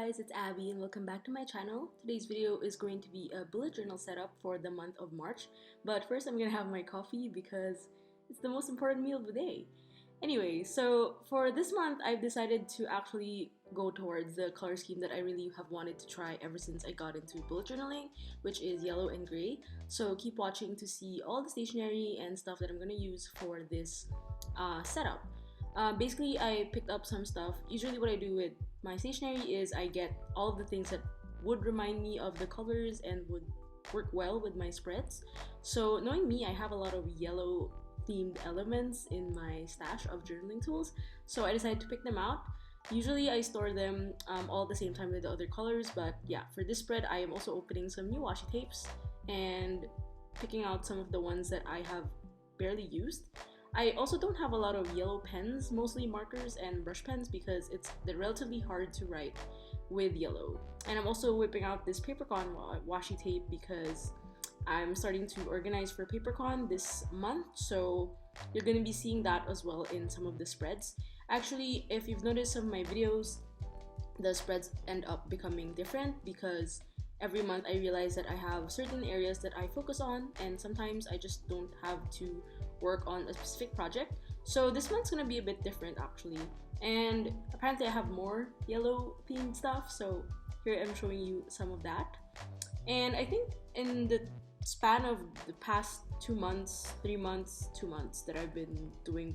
guys, it's Abby and welcome back to my channel. Today's video is going to be a bullet journal setup for the month of March. But first I'm gonna have my coffee because it's the most important meal of the day. Anyway, so for this month I've decided to actually go towards the color scheme that I really have wanted to try ever since I got into bullet journaling, which is yellow and gray. So keep watching to see all the stationery and stuff that I'm gonna use for this setup. Basically, I picked up some stuff. Usually what I do with my stationery is I get all of the things that would remind me of the colors and would work well with my spreads. So knowing me, I have a lot of yellow themed elements in my stash of journaling tools. So I decided to pick them out. Usually I store them all at the same time with the other colors, but yeah, for this spread I am also opening some new washi tapes and picking out some of the ones that I have barely used. I also don't have a lot of yellow pens, mostly markers and brush pens because they're relatively hard to write with yellow. And I'm also whipping out this PaperCon washi tape because I'm starting to organize for PaperCon this month, so you're going to be seeing that as well in some of the spreads. Actually, if you've noticed some of my videos, the spreads end up becoming different because every month I realize that I have certain areas that I focus on and sometimes I just don't have to work on a specific project. So this month's gonna be a bit different actually. And apparently I have more yellow themed stuff, so here I'm showing you some of that. And I think in the span of the past 2 months, 3 months, 2 months that I've been doing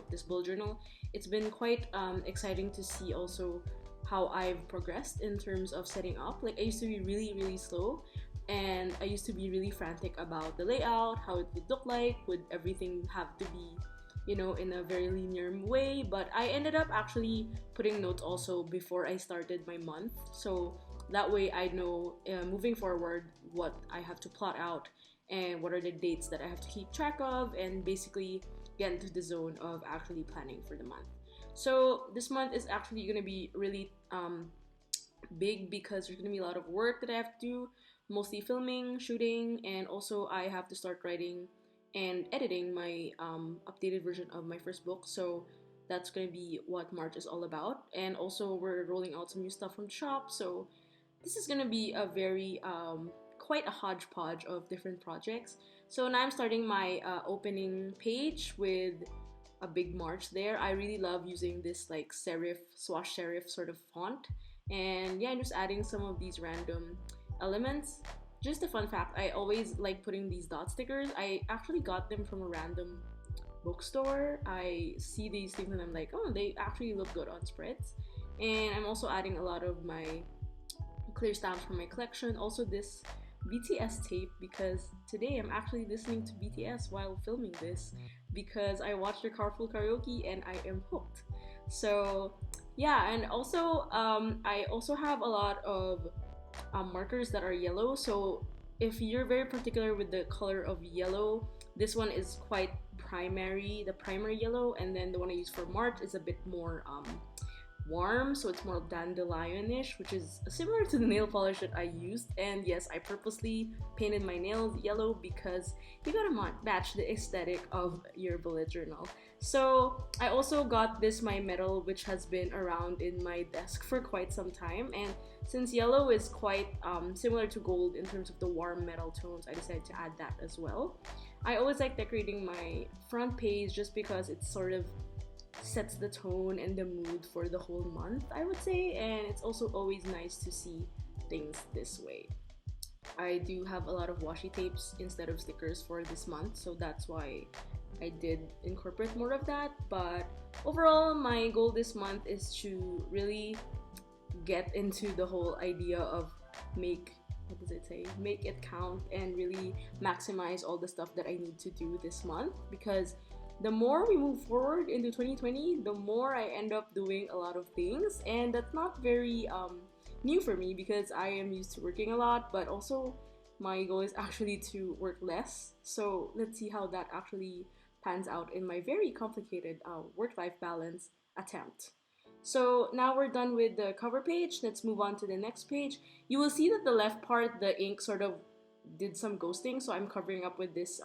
this bullet journal, it's been quite exciting to see also how I've progressed in terms of setting up. Like I used to be really slow and I used to be really frantic about the layout, how it would look like, would everything have to be, you know, in a very linear way. But I ended up actually putting notes also before I started my month, so that way I know moving forward what I have to plot out and what are the dates that I have to keep track of, and basically get into the zone of actually planning for the month. So this month is actually going to be really big because there's going to be a lot of work that I have to do, mostly filming, shooting, and also I have to start writing and editing my updated version of my first book. So that's going to be what March is all about. And also we're rolling out some new stuff from the shop, so this is going to be a very quite a hodgepodge of different projects. So now I'm starting my opening page with a big March there. I really love using this like serif, swash serif sort of font. And yeah, I'm just adding some of these random elements. Just a fun fact, I always like putting these dot stickers. I actually got them from a random bookstore. I see these things and I'm like, oh, they actually look good on spreads. And I'm also adding a lot of my clear stamps from my collection. Also this BTS tape because today I'm actually listening to BTS while filming this because I watched their Carpool Karaoke and I am hooked. So yeah, and also I also have a lot of markers that are yellow. So if you're very particular with the color of yellow, this one is quite primary, the primary yellow, and then the one I use for March is a bit more warm, so it's more dandelionish, which is similar to the nail polish that I used. And yes, I purposely painted my nails yellow because you gotta match the aesthetic of your bullet journal. So I also got this my metal, which has been around in my desk for quite some time, and since yellow is quite similar to gold in terms of the warm metal tones, I decided to add that as well. I always like decorating my front page just because it's sort of sets the tone and the mood for the whole month, I would say, and it's also always nice to see things this way. I do have a lot of washi tapes instead of stickers for this month, so that's why I did incorporate more of that. But overall, my goal this month is to really get into the whole idea of make it count and really maximize all the stuff that I need to do this month, because the more we move forward into 2020, the more I end up doing a lot of things, and that's not very new for me because I am used to working a lot, but also my goal is actually to work less. So let's see how that actually pans out in my very complicated work-life balance attempt. So now we're done with the cover page. Let's move on to the next page. You will see that the left part, the ink sort of did some ghosting, so I'm covering up with this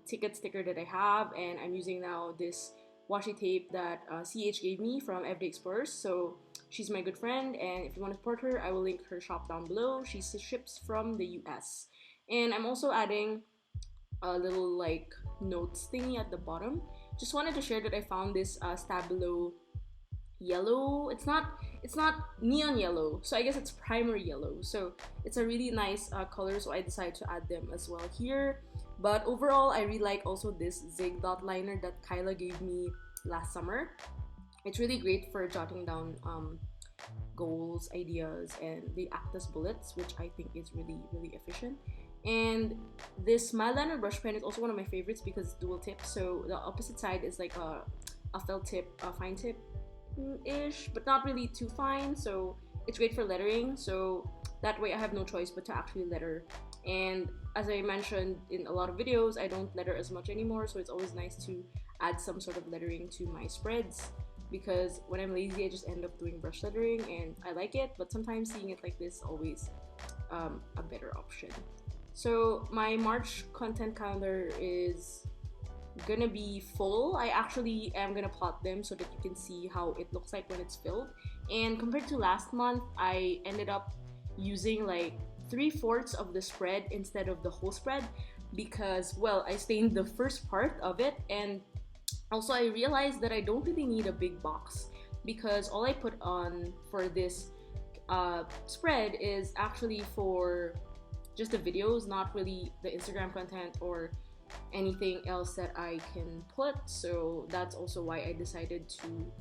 ticket sticker that I have, and I'm using now this washi tape that CH gave me from Everyday Explorers. So she's my good friend, and if you want to support her, I will link her shop down below. She ships from the US. And I'm also adding a little like notes thingy at the bottom. Just wanted to share that I found this Stabilo yellow. It's not neon yellow, so I guess it's primer yellow. So it's a really nice color, so I decided to add them as well here. But overall, I really like also this Zig Dot Liner that Kyla gave me last summer. It's really great for jotting down goals, ideas, and they act as bullets, which I think is really, really efficient. And this Mildliner brush pen is also one of my favorites because it's dual tip. So the opposite side is like a felt tip, a fine tip ish, but not really too fine. So it's great for lettering. So that way I have no choice but to actually letter. And as I mentioned in a lot of videos, I don't letter as much anymore. So it's always nice to add some sort of lettering to my spreads, because when I'm lazy, I just end up doing brush lettering and I like it. But sometimes seeing it like this is always a better option. So my March content calendar is gonna be full. I actually am gonna plot them so that you can see how it looks like when it's filled. And compared to last month, I ended up using like 3/4 of the spread instead of the whole spread because, well, I stained the first part of it, and also I realized that I don't really need a big box because all I put on for this spread is actually for just the videos, not really the Instagram content or anything else that I can put. So that's also why I decided to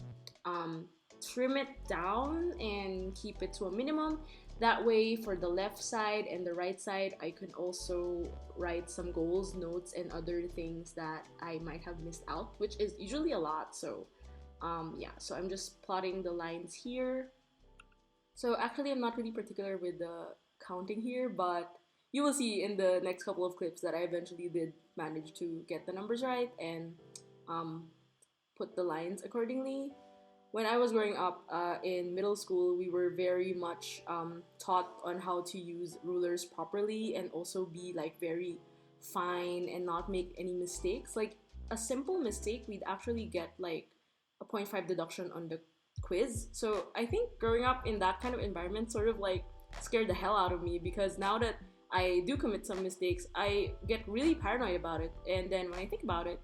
trim it down and keep it to a minimum. That way, for the left side and the right side, I can also write some goals, notes, and other things that I might have missed out, which is usually a lot. So yeah, so I'm just plotting the lines here. So actually, I'm not really particular with the counting here, but you will see in the next couple of clips that I eventually did manage to get the numbers right and put the lines accordingly. When I was growing up in middle school, we were very much taught on how to use rulers properly and also be like very fine and not make any mistakes. Like a simple mistake, we'd actually get like a 0.5 deduction on the quiz. So I think growing up in that kind of environment sort of like scared the hell out of me, because now that I do commit some mistakes, I get really paranoid about it. And then when I think about it,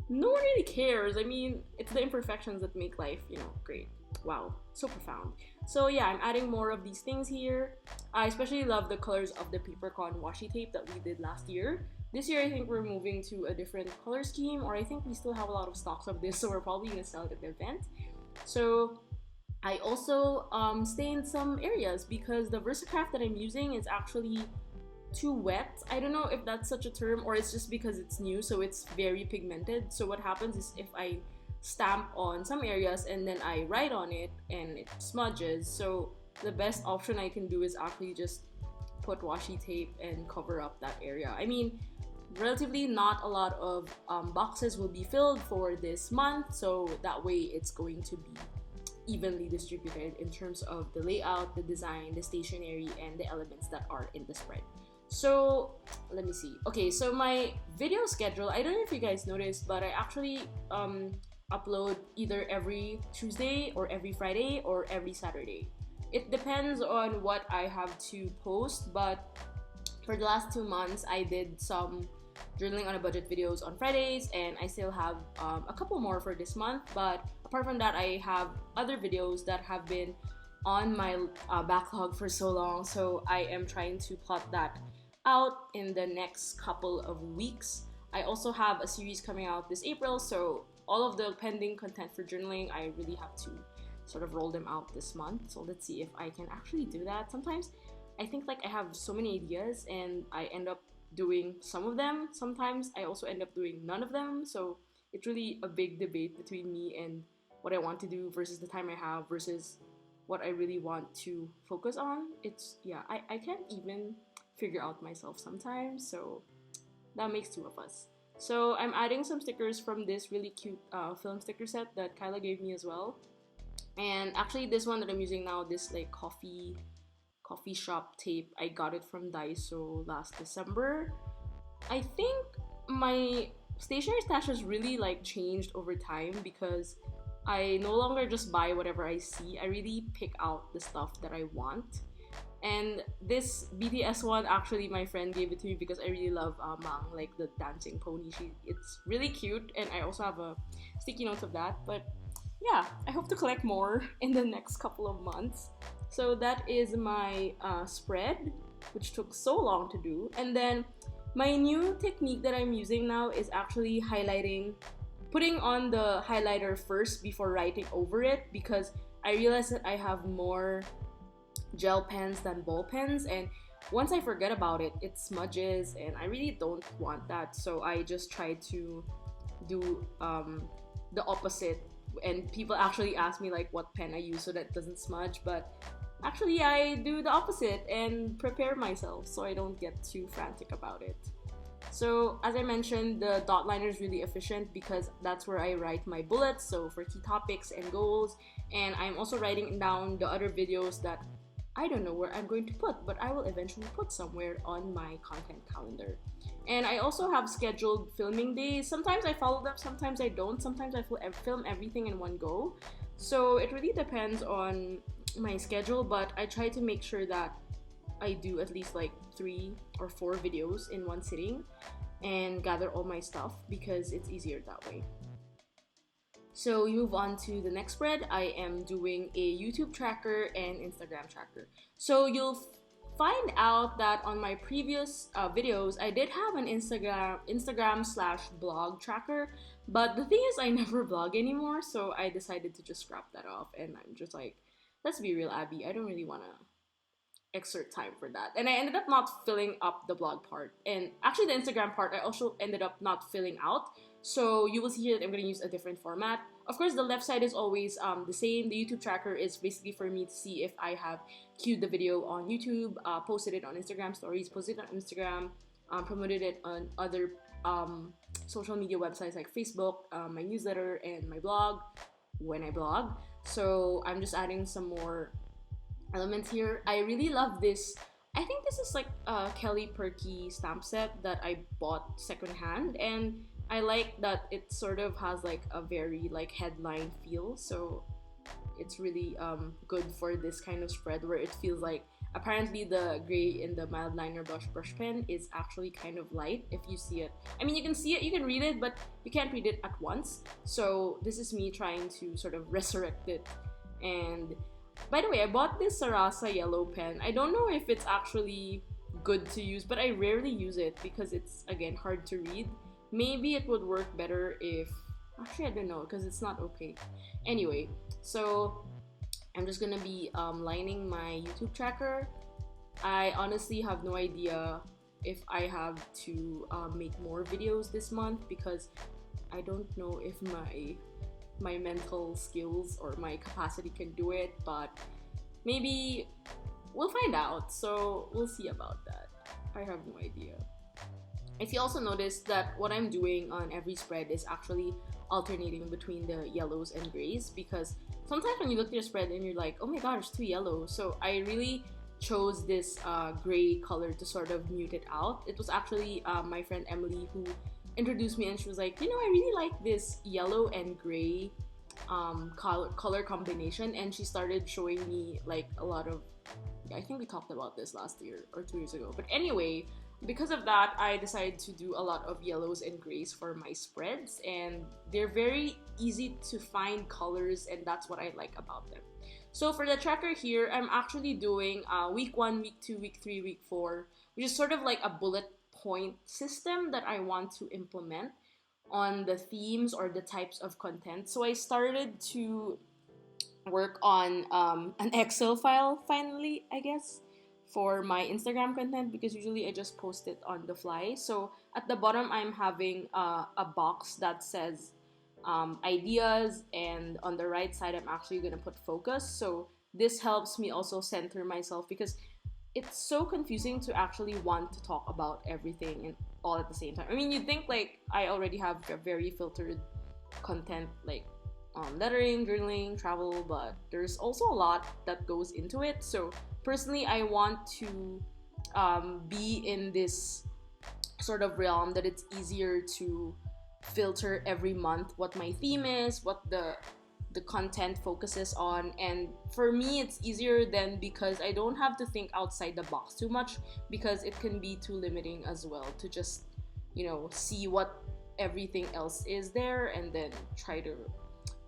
no one really cares. I mean, it's the imperfections that make life, you know, great. Wow, so profound. So yeah, I'm adding more of these things here. I especially love the colors of the Papercon washi tape that we did last year. This year, I think we're moving to a different color scheme, or I think we still have a lot of stocks of this, so we're probably gonna sell it at the event. So I also stained some areas because the VersaCraft that I'm using is actually too wet. I don't know if that's such a term, or it's just because it's new, so it's very pigmented. So what happens is if I stamp on some areas and then I write on it and it smudges, so the best option I can do is actually just put washi tape and cover up that area. I mean, relatively not a lot of boxes will be filled for this month, so that way it's going to be evenly distributed in terms of the layout, the design, the stationery, and the elements that are in the spread. So let me see. Okay, so my video schedule, I don't know if you guys noticed, but I actually upload either every Tuesday or every Friday or every Saturday. It depends on what I have to post, but for the last 2 months I did some journaling on a budget videos on Fridays, and I still have a couple more for this month. But apart from that, I have other videos that have been on my backlog for so long, so I am trying to plot that out in the next couple of weeks. I also have a series coming out this April, so all of the pending content for journaling, I really have to sort of roll them out this month. So let's see if I can actually do that. Sometimes I think like I have so many ideas and I end up doing some of them. Sometimes I also end up doing none of them. So it's really a big debate between me and what I want to do versus the time I have versus what I really want to focus on. It's, yeah, I can't even figure out myself sometimes, so that makes two of us. So I'm adding some stickers from this really cute film sticker set that Kyla gave me as well. And actually this one that I'm using now, this like coffee shop tape, I got it from Daiso last December. I think my stationery stash has really like changed over time because I no longer just buy whatever I see. I really pick out the stuff that I want. And this BTS one, actually my friend gave it to me because I really love Mang, like the dancing pony. It's really cute, and I also have a sticky notes of that. But yeah, I hope to collect more in the next couple of months. So that is my spread, which took so long to do. And then my new technique that I'm using now is actually highlighting, putting on the highlighter first before writing over it, because I realized that I have more gel pens than ball pens, and once I forget about it, it smudges, and I really don't want that. So I just try to do the opposite, and people actually ask me like what pen I use so that it doesn't smudge, but actually I do the opposite and prepare myself so I don't get too frantic about it. So as I mentioned, the dot liner is really efficient because that's where I write my bullets, so for key topics and goals, and I'm also writing down the other videos that I don't know where I'm going to put, but I will eventually put somewhere on my content calendar. And I also have scheduled filming days. Sometimes I follow them, sometimes I don't. Sometimes I film everything in one go. So it really depends on my schedule, but I try to make sure that I do at least like 3 or 4 videos in one sitting and gather all my stuff because it's easier that way. So we move on to the next spread. I am doing a YouTube tracker and Instagram tracker. So you'll find out that on my previous videos, I did have an Instagram/blog tracker, but the thing is I never blog anymore, so I decided to just scrap that off, and I'm just like, let's be real, Abby, I don't really want to exert time for that. And I ended up not filling up the blog part, and actually the Instagram part I also ended up not filling out. So you will see here that I'm going to use a different format. Of course, the left side is always the same. The YouTube tracker is basically for me to see if I have queued the video on YouTube, posted it on Instagram stories, posted it on Instagram, promoted it on other social media websites like Facebook, my newsletter, and my blog when I blog. So I'm just adding some more elements here. I really love this. I think this is like a Kelly Perky stamp set that I bought secondhand, and I like that it sort of has like a very like headline feel, so it's really good for this kind of spread where it feels like, apparently the gray in the Mildliner brush pen is actually kind of light if you see it. I mean, you can see it, you can read it, but you can't read it at once. So this is me trying to sort of resurrect it. And by the way, I bought this Sarasa yellow pen. I don't know if it's actually good to use, but I rarely use it because it's, again, hard to read. Maybe it would work better if, actually I don't know because it's not opaque. Anyway, so I'm just gonna be lining my YouTube tracker. I honestly have no idea if I have to make more videos this month because I don't know if my mental skills or my capacity can do it, but maybe we'll find out, so we'll see about that. I have no idea. If you also notice that what I'm doing on every spread is actually alternating between the yellows and grays, because sometimes when you look at your spread and you're like, oh my god, there's 2 yellows. So I really chose this gray color to sort of mute it out. It was actually my friend Emily who introduced me, and she was like, you know, I really like this yellow and gray color combination, and she started showing me like a lot of, I think we talked about this last year or 2 years ago, but anyway, because of that, I decided to do a lot of yellows and grays for my spreads, and they're very easy to find colors, and that's what I like about them. So for the tracker here, I'm actually doing week 1, week 2, week 3, week 4, which is sort of like a bullet point system that I want to implement on the themes or the types of content. So I started to work on an Excel file finally, I guess, for my Instagram content, because usually I just post it on the fly. So at the bottom, I'm having a box that says ideas, and on the right side, I'm actually gonna put focus. So this helps me also center myself, because it's so confusing to actually want to talk about everything and all at the same time. I mean, you'd think like I already have a very filtered content, like lettering, journaling, travel, but there's also a lot that goes into it. So personally, I want to be in this sort of realm that it's easier to filter every month what my theme is, what the the content focuses on. And for me, it's easier then because I don't have to think outside the box too much, because it can be too limiting as well to just, you know, see what everything else is there and then try to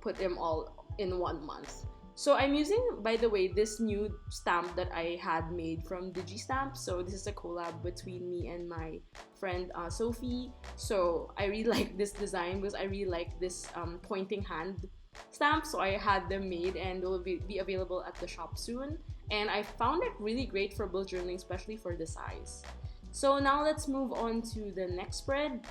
put them all in 1 month. So I'm using, by the way, this new stamp that I had made from Digistamp. So this is a collab between me and my friend Sophie. So I really like this design because I really like this pointing hand stamp. So I had them made and will be available at the shop soon. And I found it really great for bullet journaling, especially for the size. So now let's move on to the next spread.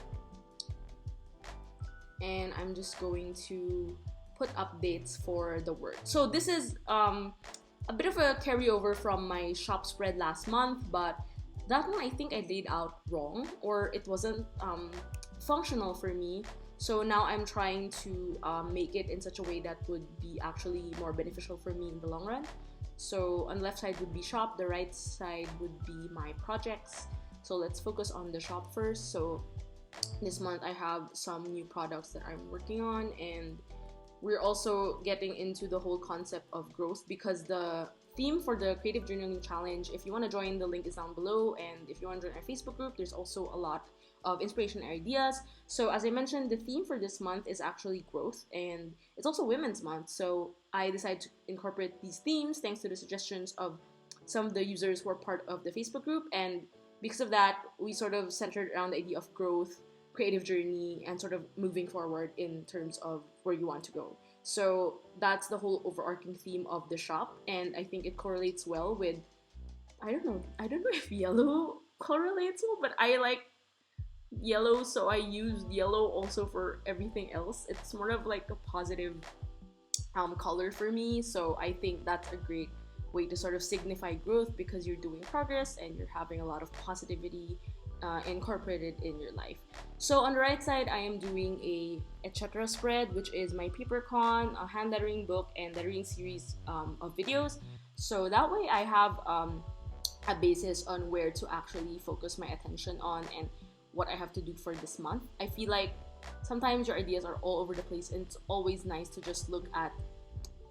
And I'm just going to put updates for the work. So this is a bit of a carryover from my shop spread last month, but that one I think I laid out wrong, or it wasn't functional for me. So now I'm trying to make it in such a way that would be actually more beneficial for me in the long run. So on the left side would be shop, the right side would be my projects. So let's focus on the shop first. So this month I have some new products that I'm working on, and we're also getting into the whole concept of growth, because the theme for the Creative Journaling Challenge, if you want to join, the link is down below, and if you want to join our Facebook group, there's also a lot of inspiration ideas. So as I mentioned, the theme for this month is actually growth, and it's also Women's Month, so I decided to incorporate these themes thanks to the suggestions of some of the users who are part of the Facebook group. And because of that, we sort of centered around the idea of growth, creative journey, and sort of moving forward in terms of where you want to go. So that's the whole overarching theme of the shop, and I think it correlates well with, I don't know if yellow correlates well, but I like yellow, so I use yellow also for everything else. It's more of like a positive color for me, so I think that's a great way to sort of signify growth, because you're doing progress and you're having a lot of positivity incorporated in your life. So on the right side, I am doing a etc. spread, which is my PaperCon, a hand lettering book, and lettering series of videos. So that way I have a basis on where to actually focus my attention on and what I have to do for this month. I feel like sometimes your ideas are all over the place, and it's always nice to just look at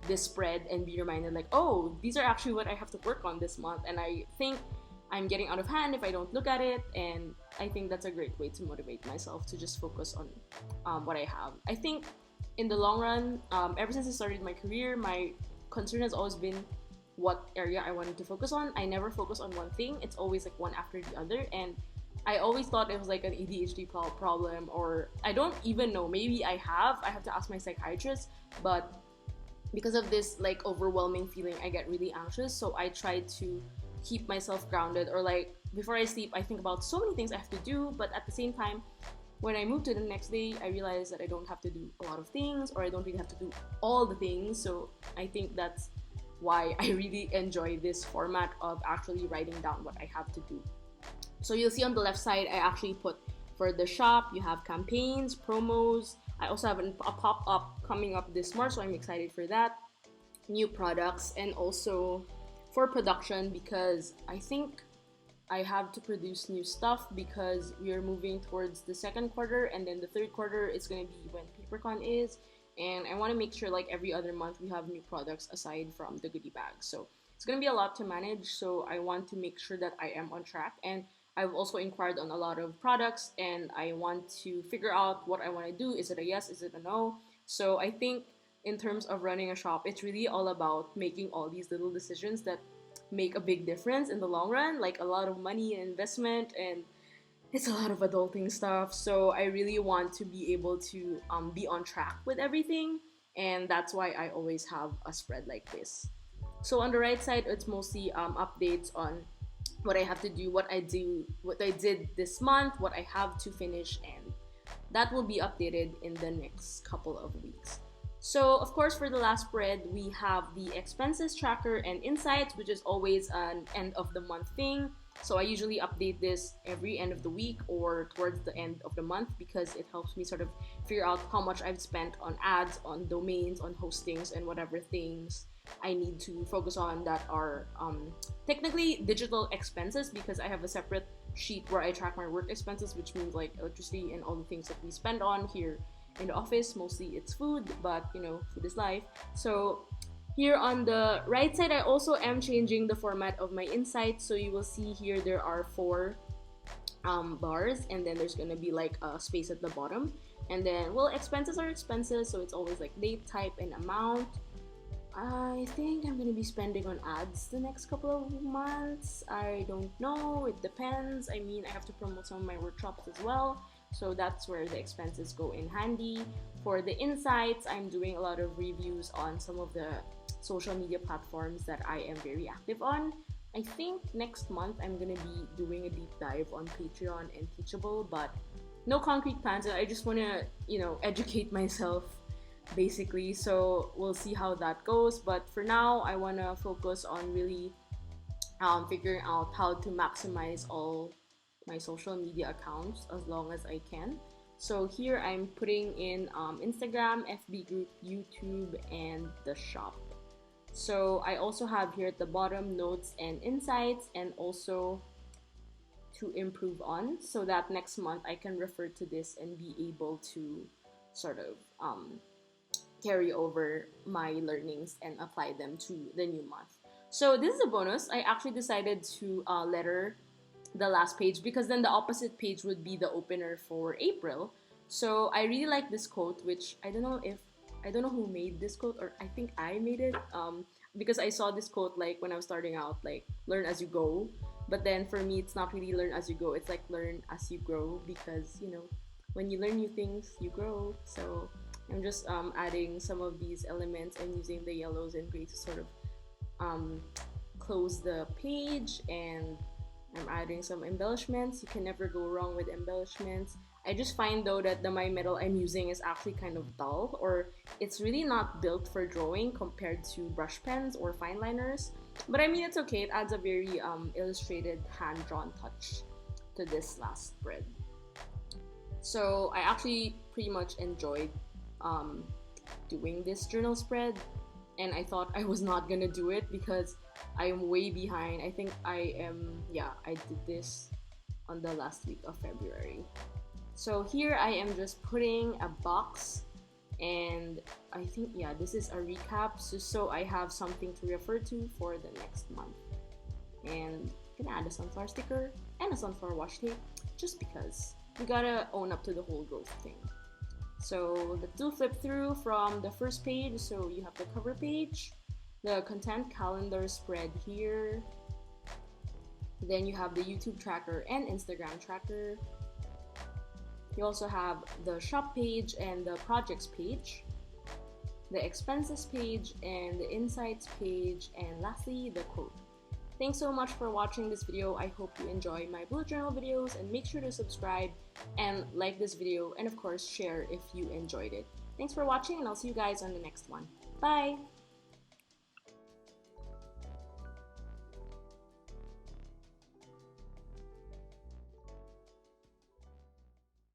this spread and be reminded like, oh, these are actually what I have to work on this month, and I think I'm getting out of hand if I don't look at it. And I think that's a great way to motivate myself to just focus on what I have. I think in the long run, ever since I started my career, my concern has always been what area I wanted to focus on. I never focus on one thing. It's always like one after the other, and I always thought it was like an ADHD problem, or I don't even know, maybe I have to ask my psychiatrist. But because of this like overwhelming feeling, I get really anxious, so I try to keep myself grounded, or like before I sleep I think about so many things I have to do, but at the same time when I move to the next day I realize that I don't have to do a lot of things, or I don't really have to do all the things. So I think that's why I really enjoy this format of actually writing down what I have to do. So you'll see on the left side I actually put, for the shop, you have campaigns, promos. I also have a pop-up coming up this March, so I'm excited for that. New products, and also for production, because I think I have to produce new stuff, because we are moving towards the second quarter, and then the third quarter is going to be when PaperCon is, and I want to make sure like every other month we have new products aside from the goodie bag. So it's going to be a lot to manage, so I want to make sure that I am on track. And I've also inquired on a lot of products, and I want to figure out what I want to do. Is it a yes? Is it a no? So I think in terms of running a shop, it's really all about making all these little decisions that make a big difference in the long run, like a lot of money and investment, and it's a lot of adulting stuff. So I really want to be able to be on track with everything, and that's why I always have a spread like this. So on the right side, it's mostly updates on what I have to do, what I did this month, what I have to finish, and that will be updated in the next couple of weeks. So of course, for the last spread, we have the expenses tracker and insights, which is always an end of the month thing. So I usually update this every end of the week or towards the end of the month, because it helps me sort of figure out how much I've spent on ads, on domains, on hostings, and whatever things I need to focus on that are technically digital expenses, because I have a separate sheet where I track my work expenses, which means like electricity and all the things that we spend on here in the office. Mostly it's food, but you know, food is life. So here on the right side, I also am changing the format of my insights. So you will see here there are 4 bars, and then there's gonna be like a space at the bottom. And then, well, expenses are expenses, so it's always like date, type, and amount. I think I'm gonna be spending on ads the next couple of months. I don't know, it depends. I mean, I have to promote some of my workshops as well, so that's where the expenses go in handy. For the insights, I'm doing a lot of reviews on some of the social media platforms that I am very active on. I think next month I'm gonna be doing a deep dive on Patreon and Teachable, but no concrete plans. I just wanna, you know, educate myself basically, so we'll see how that goes. But for now, I want to focus on really figuring out how to maximize all my social media accounts as long as I can. So here I'm putting in Instagram, FB group, YouTube, and the shop. So I also have here at the bottom notes and insights, and also to improve on, so that next month I can refer to this and be able to sort of carry over my learnings and apply them to the new month. So this is a bonus. I actually decided to letter the last page, because then the opposite page would be the opener for April. So I really like this quote, which I don't know who made this quote, or I think I made it, because I saw this quote like when I was starting out, like learn as you go. But then for me, it's not really learn as you go, it's like learn as you grow, because you know, when you learn new things, you grow. So I'm just adding some of these elements and using the yellows and grays to sort of close the page, and I'm adding some embellishments. You can never go wrong with embellishments. I just find though that the my metal I'm using is actually kind of dull, or it's really not built for drawing compared to brush pens or fine liners. But I mean, it's okay. It adds a very illustrated, hand-drawn touch to this last spread. So I actually pretty much enjoyed doing this journal spread, and I thought I was not gonna do it because I am way behind. I think I did this on the last week of February. So here I am just putting a box, and I think, yeah, this is a recap, so I have something to refer to for the next month. And I'm gonna add a sunflower sticker and a sunflower washi tape, just because we gotta own up to the whole growth thing. So let's do flip through from the first page. So you have the cover page, the content calendar spread here, then you have the YouTube tracker and Instagram tracker. You also have the shop page and the projects page, the expenses page and the insights page, and lastly the quote. Thanks so much for watching this video. I hope you enjoy my bullet journal videos, and make sure to subscribe and like this video, and of course share if you enjoyed it. Thanks for watching, and I'll see you guys on the next one. Bye!